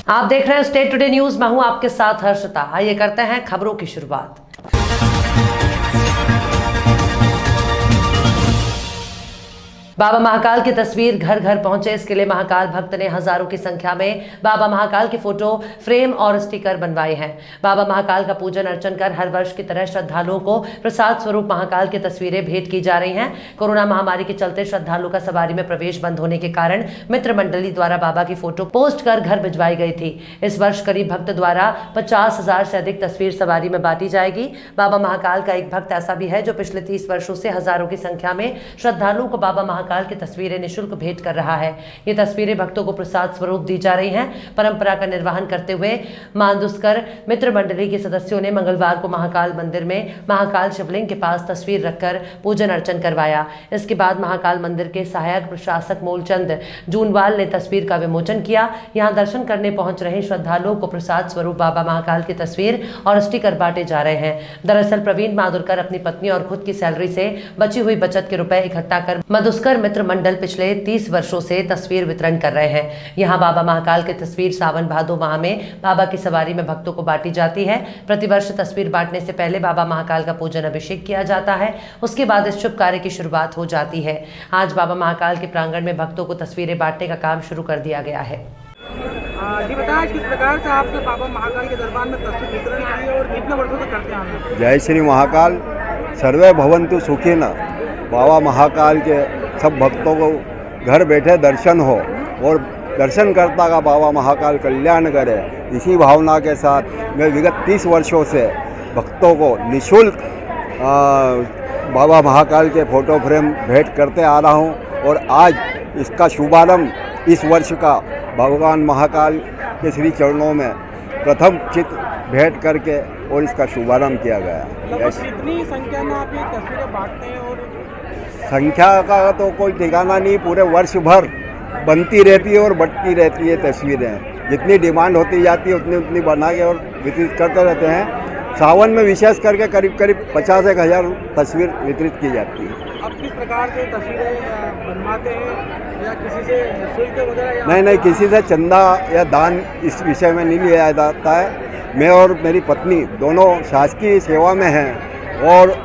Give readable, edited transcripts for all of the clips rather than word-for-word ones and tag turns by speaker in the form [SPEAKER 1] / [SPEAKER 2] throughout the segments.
[SPEAKER 1] आप देख रहे हैं स्टेट टुडे न्यूज। मैं हूं आपके साथ हर्षिता। आइए करते हैं खबरों की शुरुआत। बाबा महाकाल की तस्वीर घर घर पहुंचे। इसके लिए महाकाल भक्त ने हजारों की संख्या में बाबा महाकाल की फोटो फ्रेम और स्टिकर बनवाए हैं। बाबा महाकाल का पूजन अर्चन कर हर वर्ष की तरह श्रद्धालुओं को प्रसाद स्वरूप महाकाल की तस्वीरें भेंट की जा रही हैं। कोरोना महामारी के चलते श्रद्धालुओं का सवारी में प्रवेश बंद होने के कारण मित्र मंडली द्वारा बाबा की फोटो पोस्ट कर घर भिजवाई गई थी। इस वर्ष करीब भक्त द्वारा 50,000 से अधिक तस्वीर सवारी में बांटी जाएगी। बाबा महाकाल का एक भक्त ऐसा भी है जो पिछले 30 वर्षों से हजारों की संख्या में श्रद्धालुओं को बाबा महाकाल की तस्वीरें निःशुल्क भेंट कर रहा है। ये तस्वीरें भक्तों को प्रसाद स्वरूप दी जा रही हैं। परंपरा का निर्वहन करते हुए मानदुस्कर मित्र मंडली के सदस्यों ने मंगलवार को महाकाल मंदिर में महाकाल शिवलिंग के पास तस्वीर रखकर पूजन अर्चन करवाया। इसके बाद महाकाल मंदिर के सहायक प्रशासक मूलचंद जूनवाल ने तस्वीर का विमोचन किया। यहाँ दर्शन करने पहुंच रहे श्रद्धालुओं को प्रसाद स्वरूप बाबा महाकाल की तस्वीर और स्टिकर बांटे जा रहे हैं। दरअसल प्रवीण माधुरकर अपनी पत्नी और खुद की सैलरी से बची हुई बचत के रुपए इकट्ठा कर मधुस्कर मित्र मंडल पिछले 30 वर्षों से तस्वीर वितरण कर रहे हैं। यहाँ बाबा महाकाल की तस्वीर सावन भादो माह में बाबा की सवारी में भक्तों को बांटी जाती है। प्रतिवर्ष तस्वीर बांटने से पहले बाबा महाकाल का पूजन अभिषेक किया जाता है। उसके बाद इस शुभ कार्य की शुरुआत हो जाती है। आज बाबा महाकाल के प्रांगण में भक्तों को तस्वीरें बांटने का काम शुरू कर दिया गया है।
[SPEAKER 2] जी बताएं किस प्रकार से आपने बाबा महाकाल के दरबार में तस्वीर वितरण की और कितने वर्षों से करते हैं?
[SPEAKER 3] जय श्री महाकाल, सर्वे भवन्तु सुखिनः। बाबा महाकाल के सब भक्तों को घर बैठे दर्शन हो और दर्शनकर्ता का बाबा महाकाल कल्याण करे, इसी भावना के साथ मैं विगत 30 वर्षों से भक्तों को निःशुल्क बाबा महाकाल के फोटो फ्रेम भेंट करते आ रहा हूं। और आज इसका शुभारंभ इस वर्ष का भगवान महाकाल के श्री चरणों में प्रथम चित्र भेंट करके और इसका शुभारंभ किया गया।
[SPEAKER 2] कितनी संख्या में आप ये तस्वीरें बांटते हैं? और
[SPEAKER 3] संख्या का तो कोई ठिकाना नहीं, पूरे वर्ष भर बनती रहती है और बढ़ती रहती है तस्वीरें। जितनी डिमांड होती जाती है उतनी उतनी बना के और वितरित करते रहते हैं। सावन में विशेष करके करीब 50,000 तस्वीर वितरित की जाती है।
[SPEAKER 2] अब किस प्रकार से तस्वीरें बनवाते हैं या किसी से शुल्क वगैरह?
[SPEAKER 3] नहीं, किसी से चंदा या दान इस विषय में नहीं लिया जाता है। मैं और मेरी पत्नी दोनों शासकीय सेवा में हैं और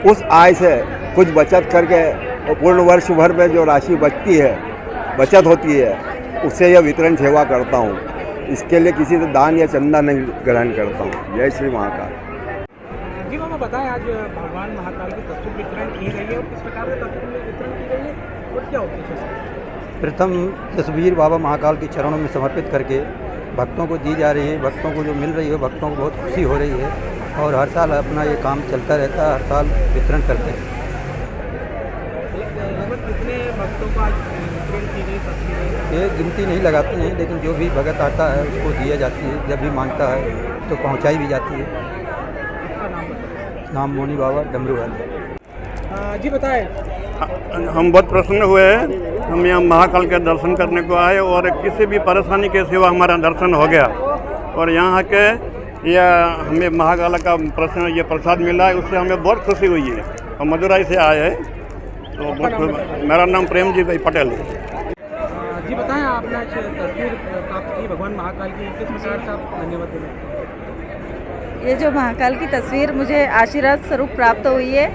[SPEAKER 3] उस आय से कुछ बचत करके और पूर्ण वर्ष भर में जो राशि बचती है, बचत होती है, उससे यह वितरण सेवा करता हूँ। इसके लिए किसी से दान या चंदा नहीं ग्रहण करता हूँ। जय श्री महाकाल।
[SPEAKER 2] जी बाबा बताएं, आज भगवान महाकाल की तस्वीर वितरण की गई है और किस प्रकार से तस्वीर वितरण की गई है और क्या उद्देश्य है?
[SPEAKER 4] प्रथम तस्वीर बाबा महाकाल के चरणों में समर्पित करके भक्तों को दी जा रही है। भक्तों को जो मिल रही है, भक्तों को बहुत खुशी हो रही है और हर साल अपना ये काम चलता रहता है। हर साल वितरण करते हैं।
[SPEAKER 2] कितने भक्तों को आज वितरण की गई तस्वीरें?
[SPEAKER 4] ये गिनती नहीं लगाते हैं, लेकिन जो भी भगत आता है उसको दिया जाती है। जब भी मांगता है तो पहुंचाई भी जाती है।
[SPEAKER 2] आपका नाम बताइए।
[SPEAKER 4] नाम मोनी बाबा डमरू वाले।
[SPEAKER 2] जी बताएं।
[SPEAKER 5] हम बहुत प्रसन्न हुए हैं। हम यहाँ महाकाल के दर्शन करने को आए और किसी भी परेशानी के सिवा हमारा दर्शन हो गया। और यहाँ के यह हमें महाकाल का ये प्रसाद मिला है, उससे हमें बहुत खुशी हुई है। हम मदुरई से आए हैं। तो मेरा नाम प्रेमजीत पटेल है।
[SPEAKER 2] जी बताएं, आपने तस्वीर प्राप्त की भगवान महाकाल की, किस प्रकार से आप धन्यवाद देना?
[SPEAKER 6] ये जो महाकाल की तस्वीर मुझे आशीर्वाद स्वरूप प्राप्त हुई है,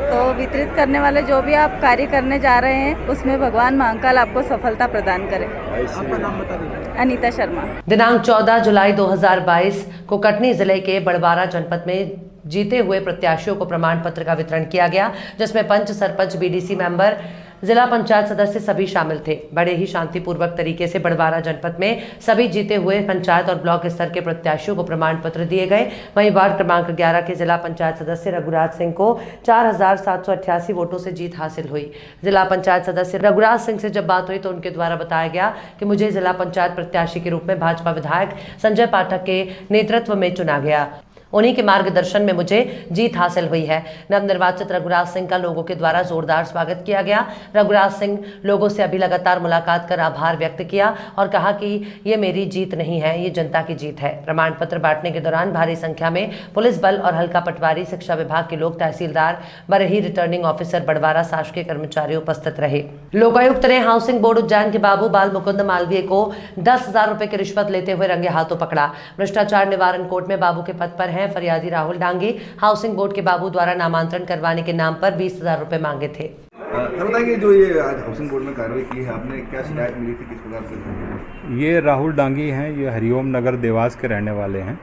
[SPEAKER 6] तो वितरित करने वाले जो भी आप कार्य करने जा रहे हैं उसमें भगवान महाकाल आपको सफलता प्रदान करें।
[SPEAKER 2] आपका नाम बता दीजिए।
[SPEAKER 6] अनीता शर्मा।
[SPEAKER 1] दिनांक 14 जुलाई 2022 को कटनी जिले के बड़वारा जनपद में जीते हुए प्रत्याशियों को प्रमाण पत्र का वितरण किया गया, जिसमें पंच, सरपंच, बीडीसी मेंबर, जिला पंचायत सदस्य सभी शामिल थे। बड़े ही शांतिपूर्वक तरीके से बड़वारा जनपद में सभी जीते हुए पंचायत और ब्लॉक स्तर के प्रत्याशियों को प्रमाण पत्र दिए गए। वहीं वार्ड क्रमांक 11 के जिला पंचायत सदस्य रघुराज सिंह को 4,788 वोटों से जीत हासिल हुई। जिला पंचायत सदस्य रघुराज सिंह से जब बात हुई तो उनके द्वारा बताया गया कि मुझे जिला पंचायत प्रत्याशी के रूप में भाजपा विधायक संजय पाठक के नेतृत्व में चुना गया। उन्हीं के मार्गदर्शन में मुझे जीत हासिल हुई है। नवनिर्वाचित रघुराज सिंह का लोगों के द्वारा जोरदार स्वागत किया गया। रघुराज सिंह लोगों से अभी लगातार मुलाकात कर आभार व्यक्त किया और कहा कि ये मेरी जीत नहीं है, ये जनता की जीत है। प्रमाण पत्र बांटने के दौरान भारी संख्या में पुलिस बल और हल्का पटवारी, शिक्षा विभाग के लोग, तहसीलदार, बरही, रिटर्निंग ऑफिसर, बड़वारा, शासकीय कर्मचारी उपस्थित रहे। लोकायुक्त ने हाउसिंग बोर्ड उज्जैन के बाबू बाल मुकुंद मालवीय को 10,000 रुपए की रिश्वत लेते हुए रंगे हाथों पकड़ा। भ्रष्टाचार निवारण कोर्ट में बाबू के पद पर हैं फरियादी राहुल डांगे। हाउसिंग बोर्ड के बाबू द्वारा नामांतरण करवाने के नाम पर 20,000 रुपए मांगे थे।
[SPEAKER 7] बताइए, जो ये आज हाउसिंग बोर्ड में कार्रवाई की है, आपने क्या शिकायत मिली थी, किस प्रकार से?
[SPEAKER 8] ये राहुल डांगी हैं, ये हरिओम नगर देवास के रहने वाले हैं।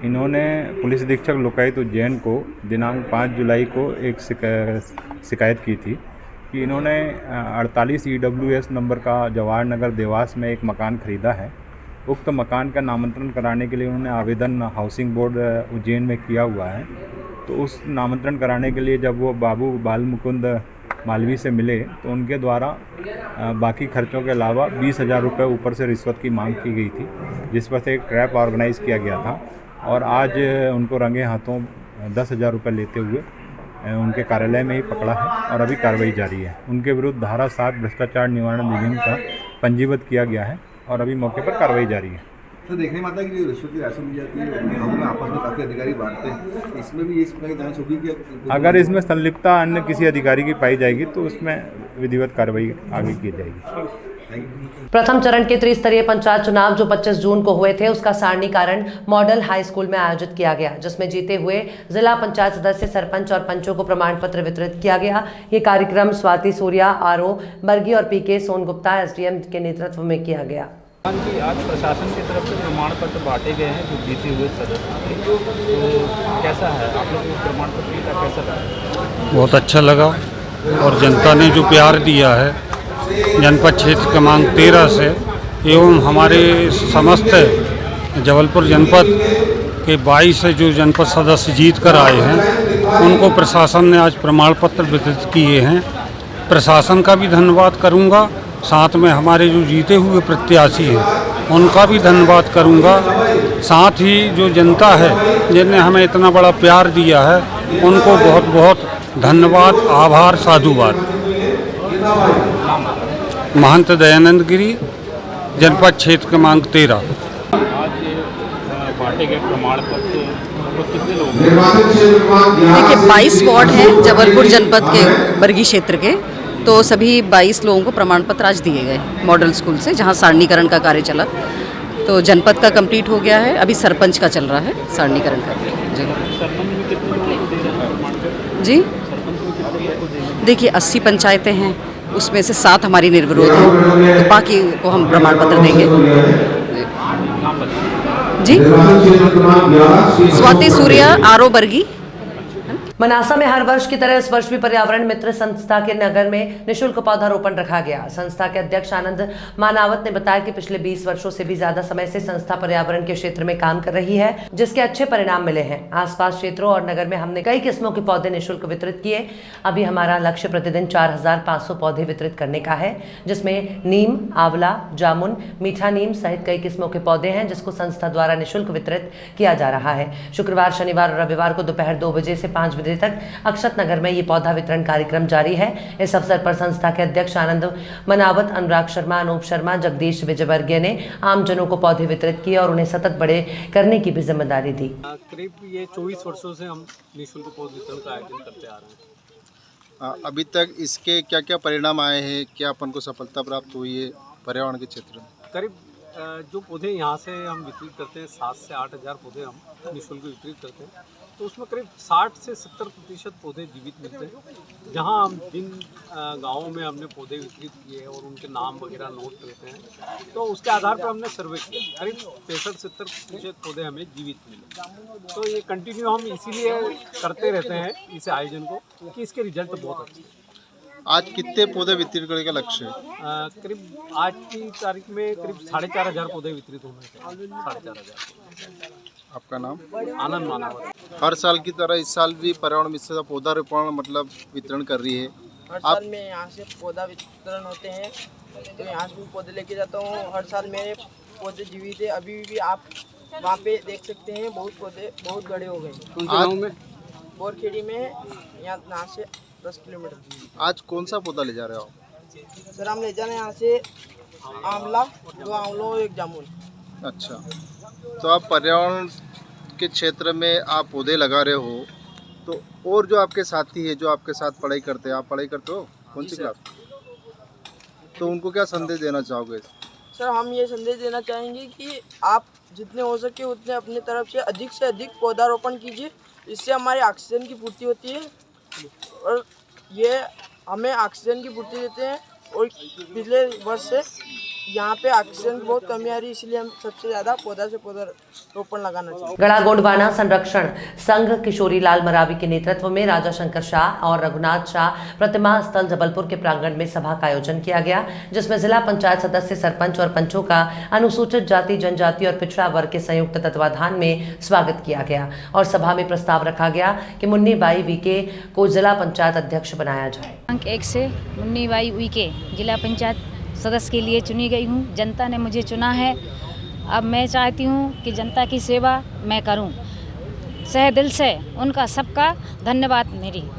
[SPEAKER 8] इन्होंने पुलिस अधीक्षक लोकायुक्त उज्जैन को दिनांक 5 जुलाई को एक शिकायत की थी कि इन्होंने 48 EWS नंबर का जवाहर नगर देवास में एक मकान ख़रीदा है। उक्त मकान का नामांतरण कराने के लिए उन्होंने आवेदन हाउसिंग बोर्ड उज्जैन में किया हुआ है। तो उस नामांतरण कराने के लिए जब वो बाबू बाल मुकुंद मालवी से मिले तो उनके द्वारा बाकी खर्चों के अलावा 20,000 रुपये ऊपर से रिश्वत की मांग की गई थी, जिस पर से एक ट्रैप ऑर्गेनाइज़ किया गया था और आज उनको रंगे हाथों 10,000 रुपये लेते हुए उनके कार्यालय में ही पकड़ा है और अभी कार्रवाई जारी है। उनके विरुद्ध धारा 7 भ्रष्टाचार निवारण अधिनियम का पंजीबद्ध किया गया है और अभी मौके पर कार्रवाई जारी है।
[SPEAKER 7] तो देखने में आता है कि रिश्वत की राशि दी जाती है, गाँव में आपस में काफ़ी अधिकारी बांटते हैं, इसमें भी इस प्रकार की जांच होगी कि
[SPEAKER 8] अगर इसमें संलिप्तता अन्य किसी अधिकारी की पाई जाएगी तो उसमें विधिवत कार्रवाई आगे की जाएगी।
[SPEAKER 1] प्रथम चरण के त्रिस्तरीय पंचायत चुनाव जो 25 जून को हुए थे, उसका सारणीकरण मॉडल हाई स्कूल में आयोजित किया गया, जिसमें जीते हुए जिला पंचायत सदस्य, सरपंच और पंचों को प्रमाण पत्र वितरित किया गया। ये कार्यक्रम स्वाति सूर्या, आरओ बर्गी और पीके सोनगुप्ता SDM के नेतृत्व में किया गया।
[SPEAKER 2] आज प्रशासन की तरफ से प्रमाण पत्र बांटे गए हैं जो जीते हुए सदस्य थे, तो कैसा है आप लोगों को प्रमाण पत्र का कैसा लगा?
[SPEAKER 9] बहुत अच्छा लगा और जनता ने जो प्यार दिया है जनपद क्षेत्र क्रमांक 13 से एवं हमारे समस्त जबलपुर जनपद के 22 से जो जनपद सदस्य जीत कर आए हैं उनको प्रशासन ने आज प्रमाण पत्र वितरित किए हैं। प्रशासन का भी धन्यवाद करूंगा, साथ में हमारे जो जीते हुए प्रत्याशी हैं उनका भी धन्यवाद करूंगा। साथ ही जो जनता है जिन्हें हमें इतना बड़ा प्यार दिया है उनको बहुत बहुत धन्यवाद, आभार, साधुवाद। महंत दयानंद गिरी, जनपद क्षेत्र क्रमांक 13।
[SPEAKER 2] आज बांटे गए प्रमाण पत्र कितने लोग?
[SPEAKER 10] देखिए 22 वार्ड हैं जबलपुर जनपद के बरगी क्षेत्र के, तो सभी 22 लोगों को प्रमाण पत्र आज दिए गए मॉडल स्कूल से, जहां सारणीकरण का कार्य चला। तो जनपद का कंप्लीट हो गया है, अभी सरपंच का चल रहा है सारणीकरण का। जी देखिए 80 पंचायतें हैं, उसमें से 7 हमारी निर्विरोध हैं, तो बाकी को हम प्रमाण पत्र देंगे। जी स्वाति सूर्या, आरओ बर्गी।
[SPEAKER 1] मनासा में हर वर्ष की तरह इस वर्ष भी पर्यावरण मित्र संस्था के नगर में निःशुल्क पौधारोपण रखा गया। संस्था के अध्यक्ष आनंद मानावत ने बताया कि पिछले 20 वर्षों से भी ज्यादा समय से संस्था पर्यावरण के क्षेत्र में काम कर रही है, जिसके अच्छे परिणाम मिले हैं। आसपास क्षेत्रों और नगर में हमने कई किस्मों के पौधे निःशुल्क वितरित किए। अभी हमारा लक्ष्य प्रतिदिन 4,500 पौधे वितरित करने का है, जिसमें नीम, आंवला, जामुन, मीठा नीम सहित कई किस्मों के पौधे हैं, जिसको संस्था द्वारा निःशुल्क वितरित किया जा रहा है। शुक्रवार, शनिवार और रविवार को दोपहर 2 बजे से 5 बजे तक अक्षत नगर में ये पौधा वितरण कार्यक्रम जारी है। इस अवसर पर संस्था के अध्यक्ष आनंद मनावत, अनुराग शर्मा, अनूप शर्मा, जगदीश विजयवर्गीय ने आमजनों को पौधे वितरित किए और उन्हें सतत बड़े करने की भी जिम्मेदारी दी।
[SPEAKER 2] करीब ये 24 वर्षों से हम निःशुल्क पौध वितरण का आयोजन करते आ रहे हैं।
[SPEAKER 11] अभी तक इसके क्या क्या परिणाम आए हैं, क्या अपन को सफलता प्राप्त हुई है पर्यावरण के क्षेत्र में?
[SPEAKER 2] करीब जो पौधे यहाँ से हम वितरित करते हैं, 7 से 8 हज़ार पौधे हम निःशुल्क वितरित करते हैं, तो उसमें करीब 60 से 70% पौधे जीवित मिलते हैं। जहाँ हम जिन गाँवों में हमने पौधे वितरित किए और उनके नाम वगैरह नोट करते हैं, तो उसके आधार पर हमने सर्वे किया, करीब 65-70% पौधे हमें जीवित मिले। तो ये कंटिन्यू हम इसीलिए करते रहते हैं इस आयोजन को कि इसके रिजल्ट बहुत अच्छे हैं।
[SPEAKER 11] आज कितने पौधे वितरित करने का लक्ष्य है?
[SPEAKER 2] करीब आज की तारीख में करीब 4,500 पौधे वितरित होने हैं। 4,500।
[SPEAKER 11] आपका नाम?
[SPEAKER 2] आनंद मानावत।
[SPEAKER 11] हर साल की तरह इस साल भी पर्यावरण मित्र पौधारोपण मतलब वितरण कर रही है।
[SPEAKER 12] हर साल मैं यहाँ से पौधा वितरण होते हैं, तो यहाँ से पौधे लेके जाता हूँ। हर साल मेरे पौधे जीवित है। अभी भी आप वहाँ पे देख सकते हैं बहुत पौधे बहुत बड़े हो गए।
[SPEAKER 2] कौन से गाँव में?
[SPEAKER 12] बोरखेड़ी में है, यहाँ से 10 किलोमीटर।
[SPEAKER 11] आज कौन सा पौधा ले जा रहे हो आप?
[SPEAKER 12] सर हम ले जा रहे हैं यहाँ से आंवला, 2 आंवलों, 1 जामुन।
[SPEAKER 11] अच्छा, तो आप पर्यावरण के क्षेत्र में आप पौधे लगा रहे हो, तो और जो आपके साथी है जो आपके साथ पढ़ाई करते हैं, आप पढ़ाई करते हो कौन सी क्लास? तो उनको क्या संदेश देना चाहोगे?
[SPEAKER 12] सर हम ये संदेश देना चाहेंगे कि आप जितने हो सके उतने अपनी तरफ से अधिक पौधारोपण कीजिए। इससे हमारे ऑक्सीजन की पूर्ति होती है और ये हमें ऑक्सीजन की पूर्ति देते हैं। और पिछले वर्ष से यहाँ पे ऑक्सीजन की बहुत कमी आ रही है, इसलिए हम सबसे ज़्यादा पौधा से पौधा रोपण लगाना चाहिए।
[SPEAKER 1] गड़ा गोंडवाना संरक्षण संघ किशोरी लाल मरावी के नेतृत्व में राजा शंकर शाह और रघुनाथ शाह प्रतिमा स्थल जबलपुर के प्रांगण में सभा का आयोजन किया गया, जिसमें जिला पंचायत सदस्य, सरपंच और पंचों का अनुसूचित जाति, जनजाति और पिछड़ा वर्ग के संयुक्त तत्वाधान में स्वागत किया गया और सभा में प्रस्ताव रखा गया कि मुन्नी बाई वीके को जिला पंचायत अध्यक्ष बनाया जाए।
[SPEAKER 13] अंक 1 से मुन्नी बाई वीके जिला पंचायत सदस्य के लिए चुनी गई हूँ। जनता ने मुझे चुना है। अब मैं चाहती हूँ कि जनता की सेवा मैं करूँ। सह दिल से उनका सबका धन्यवाद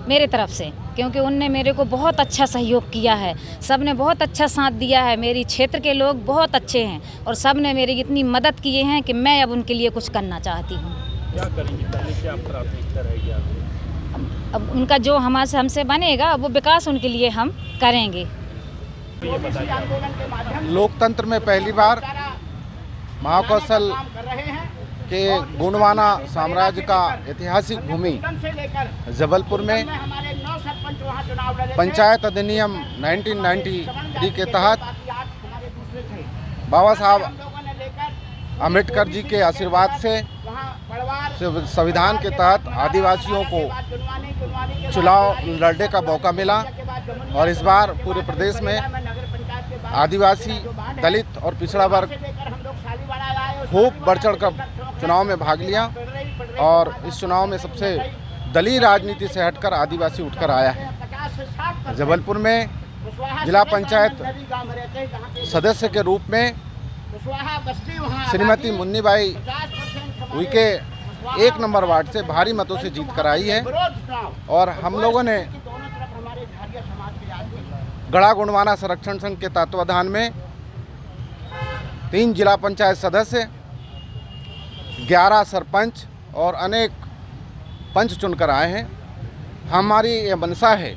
[SPEAKER 13] मेरे तरफ से, क्योंकि उनने मेरे को बहुत अच्छा सहयोग किया है। सब ने बहुत अच्छा साथ दिया है। मेरी क्षेत्र के लोग बहुत अच्छे हैं और सब ने मेरी इतनी मदद किए हैं कि मैं अब उनके लिए कुछ करना चाहती हूँ।
[SPEAKER 14] क्या करेंगे, पहले क्या प्राथमिकता रहेगी आपकी?
[SPEAKER 13] अब उनका जो हमसे बनेगा वो विकास उनके लिए हम करेंगे।
[SPEAKER 15] लोकतंत्र में पहली बार महाकौशल के गोंडवाना साम्राज्य का ऐतिहासिक भूमि जबलपुर में पंचायत अधिनियम 1993 के तहत बाबा साहब अम्बेडकर जी के आशीर्वाद से संविधान के तहत आदिवासियों को चुनाव लड़ने का मौका मिला और इस बार पूरे प्रदेश में आदिवासी, दलित और पिछड़ा वर्ग खूब बढ़ चढ़ कर चुनाव में भाग लिया और इस चुनाव में सबसे दलीय राजनीति से हटकर आदिवासी उठकर आया है। जबलपुर में जिला पंचायत सदस्य के रूप में Shrimati Munni Bai VK 1 number ward से भारी मतों से जीत कर आई है और हम लोगों ने गड़ा गोंडवाना संरक्षण संघ के तत्वाधान में 3 जिला पंचायत सदस्य, 11 सरपंच और अनेक पंच चुनकर आए हैं। हमारी ये मनसा है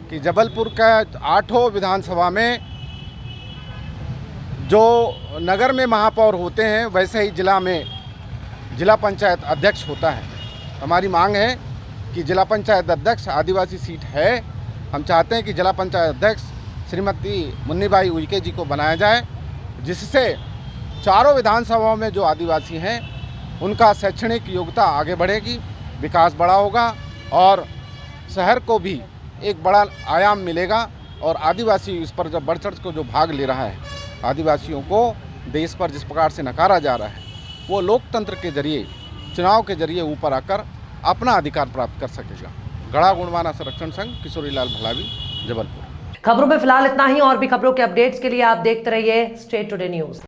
[SPEAKER 15] कि जबलपुर का 8 विधानसभा में जो नगर में महापौर होते हैं वैसे ही जिला में जिला पंचायत अध्यक्ष होता है। हमारी मांग है कि जिला पंचायत अध्यक्ष आदिवासी सीट है, हम चाहते हैं कि जिला पंचायत अध्यक्ष श्रीमती मुन्नी बाई वीके जी को बनाया जाए, जिससे चारों विधानसभाओं में जो आदिवासी हैं उनका शैक्षणिक योग्यता आगे बढ़ेगी, विकास बड़ा होगा और शहर को भी एक बड़ा आयाम मिलेगा। और आदिवासी इस पर जब बढ़ चढ़ को जो भाग ले रहा है, आदिवासियों को देश पर जिस प्रकार से नकारा जा रहा है, वो लोकतंत्र के जरिए, चुनाव के जरिए ऊपर आकर अपना अधिकार प्राप्त कर सकेगा। गड़ा गोंडवाना संरक्षण संघ किशोरी लाल भलावी, जबलपुर।
[SPEAKER 1] खबरों में फिलहाल इतना ही। और भी खबरों के अपडेट्स के लिए आप देखते रहिए स्टेट टुडे न्यूज।